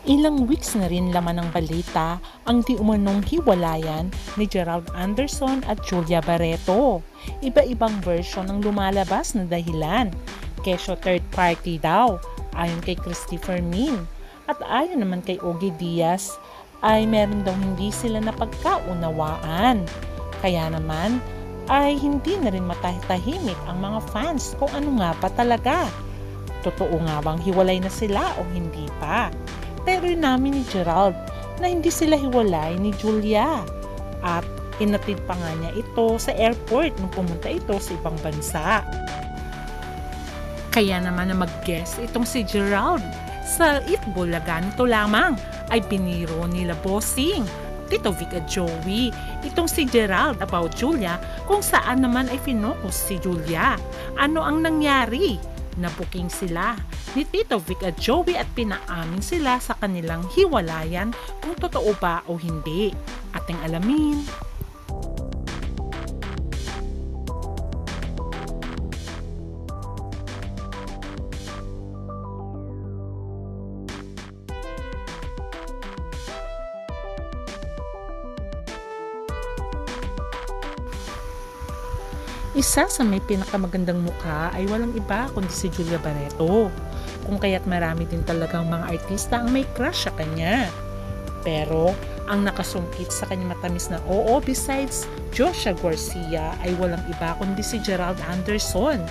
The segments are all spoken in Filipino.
Ilang weeks na rin laman ng balita ang di umanong hiwalayan ni Gerald Anderson at Julia Barreto. Iba-ibang version ang lumalabas na dahilan. Kesyo third party daw, ayon kay Christopher Min. At ayon naman kay Ogie Diaz, ay meron daw hindi sila napagkaunawaan. Kaya naman ay hindi na rin matahimik ang mga fans kung ano nga pa talaga. Totoo nga bang hiwalay na sila o hindi pa? Pero namin ni Gerald na hindi sila hiwalay ni Julia. At hinatid pa nga niya ito sa airport nung pumunta ito sa ibang bansa. Kaya naman na mag-guest itong si Gerald sa Itbulaga nito lamang ay biniro nila Bossing, Tito Vic at Joey itong si Gerald about Julia kung saan naman ay finokus si Julia. Ano ang nangyari? Nabuking sila ni Tito Vic at Joey at pinaamin sila sa kanilang hiwalayan kung totoo ba o hindi. Ating alamin. Isa sa may pinakamagandang mukha ay walang iba kundi si Julia Barreto. Kung kaya't marami din talagang mga artista ang may crush sa kanya. Pero ang nakasungkit sa kanya matamis na oo besides Joshua Garcia ay walang iba kundi si Gerald Anderson.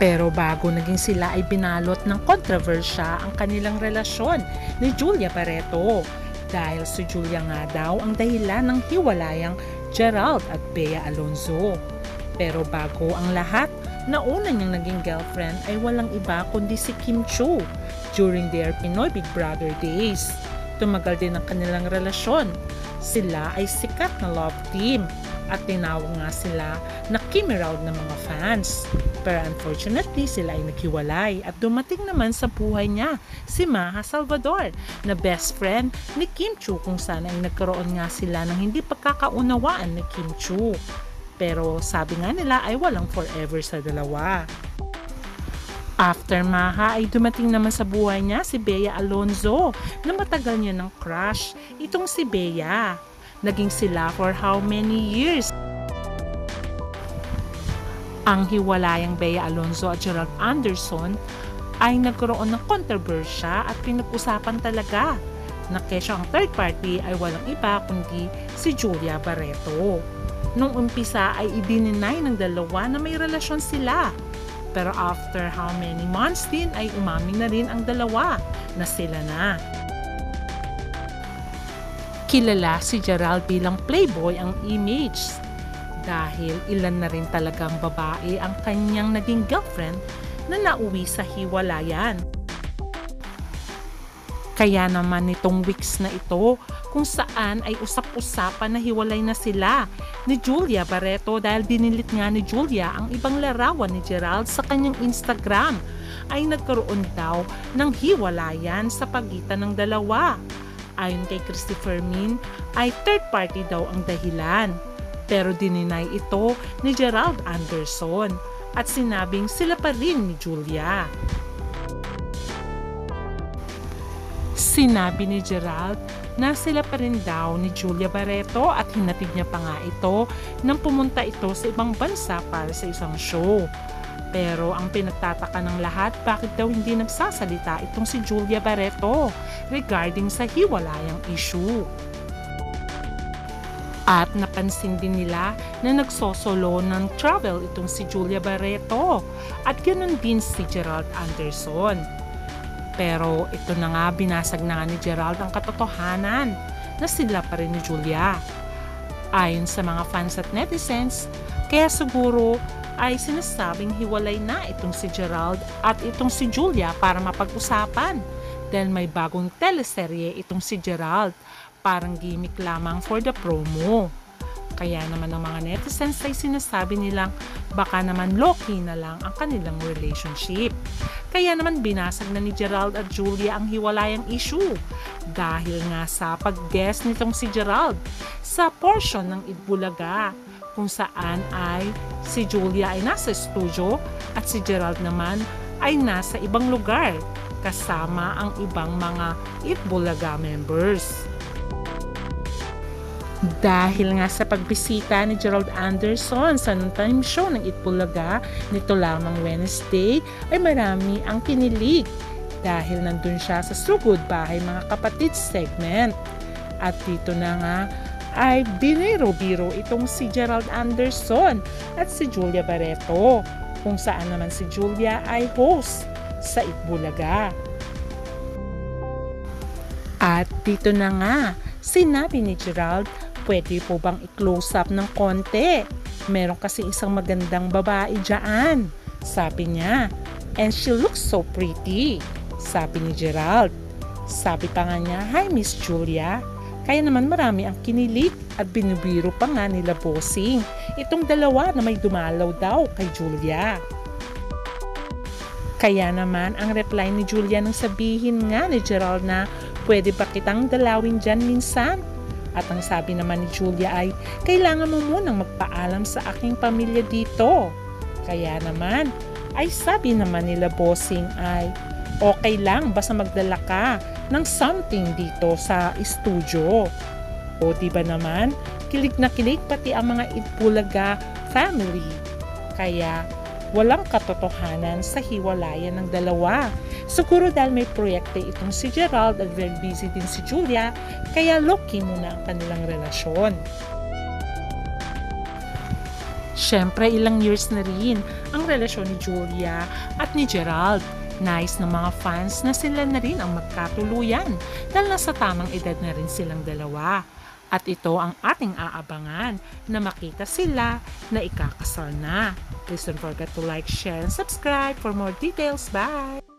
Pero bago naging sila ay binalot ng kontrobersya ang kanilang relasyon ni Julia Barreto. Dahil si Julia nga daw ang dahilan ng hiwalayang Gerald at Bea Alonzo. Pero bago ang lahat, nauna niyang naging girlfriend ay walang iba kundi si Kim Chiu during their Pinoy Big Brother days. Tumagal din ang kanilang relasyon. Sila ay sikat na love team at tinawag nga sila na Kimi Raud ng mga fans. Pero unfortunately, sila ay naghiwalay at dumating naman sa buhay niya si Maha Salvador na best friend ni Kim Chiu kung saan ay nagkaroon nga sila ng hindi pagkakaunawaan ni Kim Chiu. Pero sabi nga nila ay walang forever sa dalawa. After Maha ay dumating naman sa buhay niya si Bea Alonzo na matagal niya ng crush. Itong si Bea. Naging sila for how many years? Ang hiwalayang Bea Alonzo at Gerald Anderson ay nagkaroon ng kontrobersya at pinag-usapan talaga na kesyo ang third party ay walang iba kundi si Julia Barreto. Nung umpisa ay i-deny ng dalawa na may relasyon sila. Pero after how many months din ay umamin na rin ang dalawa na sila na. Kilala si Gerald bilang playboy ang image dahil ilan na rin talagang babae ang kanyang naging girlfriend na nauwi sa hiwalayan. Kaya naman nitong weeks na ito kung saan ay usap-usapan na hiwalay na sila ni Julia Barreto dahil dinilit nga ni Julia ang ibang larawan ni Gerald sa kanyang Instagram ay nagkaroon daw ng hiwalayan sa pagitan ng dalawa. Ayon kay Christopher Min ay third party daw ang dahilan. Pero dininay ito ni Gerald Anderson at sinabing sila pa rin ni Julia. Sinabi ni Gerald na sila pa rin daw ni Julia Barreto at hinatid niya pa nga ito nang pumunta ito sa ibang bansa para sa isang show. Pero ang pinagtataka ng lahat, bakit daw hindi nagsasalita itong si Julia Barreto regarding sa hiwalayang issue. At napansin din nila na nagsosolo ng travel itong si Julia Barreto at ganoon din si Gerald Anderson. Pero ito na nga, binasag na nga ni Gerald ang katotohanan na sila pa rin ni Julia. Ayon sa mga fans at netizens, kaya siguro ay sinasabing hiwalay na itong si Gerald at itong si Julia para mapag-usapan dahil may bagong teleserye itong si Gerald, parang gimmick lamang for the promo. Kaya naman ang mga netizens ay sinasabi nilang baka naman low-key na lang ang kanilang relationship. Kaya naman binasag na ni Gerald at Julia ang hiwalayang issue dahil nga sa pag-guest nitong si Gerald sa portion ng Itbulaga kung saan ay si Julia ay nasa studio at si Gerald naman ay nasa ibang lugar. kasama ang ibang mga Itbulaga members. Dahil nga sa pagbisita ni Gerald Anderson sa noontime show ng Itbulaga nito lamang Wednesday ay marami ang kinilig dahil nandun siya sa Sugod Bahay Mga Kapatid segment. At dito na nga ay biniro-biro itong si Gerald Anderson at si Julia Barreto, kung saan naman si Julia ay host sa Itbulaga. At dito na nga, sinabi ni Gerald, pwede po bang i-close up ng konti? Meron kasi isang magandang babae dyan, sabi niya. And she looks so pretty, sabi ni Gerald. Sabi pa nga niya, hi Miss Julia. Kaya naman marami ang kinilig at binubiro pa nga nila bossing itong dalawa na may dumalaw daw kay Julia. Kaya naman ang reply ni Julia nang sabihin nga ni Gerald na pwede ba kitang dalawin dyan minsan? At ang sabi naman ni Julia ay, kailangan mo munang magpaalam sa aking pamilya dito. Kaya naman, ay sabi naman nila bossing ay, okay lang basta magdala ka ng something dito sa studio. O diba naman, kilig na kilig pati ang mga Itbulaga family. Kaya walang katotohanan sa hiwalayan ng dalawa. Siguro dahil may proyekto itong si Gerald at very busy din si Julia, kaya low-key muna ang kanilang relasyon. Siyempre, ilang years na rin ang relasyon ni Julia at ni Gerald. Nice ng mga fans na sila na rin ang magkatuluyan dahil nasa tamang edad na rin silang dalawa. At ito ang ating aabangan na makita sila na ikakasal na. Please don't forget to like, share, and subscribe for more details. Bye!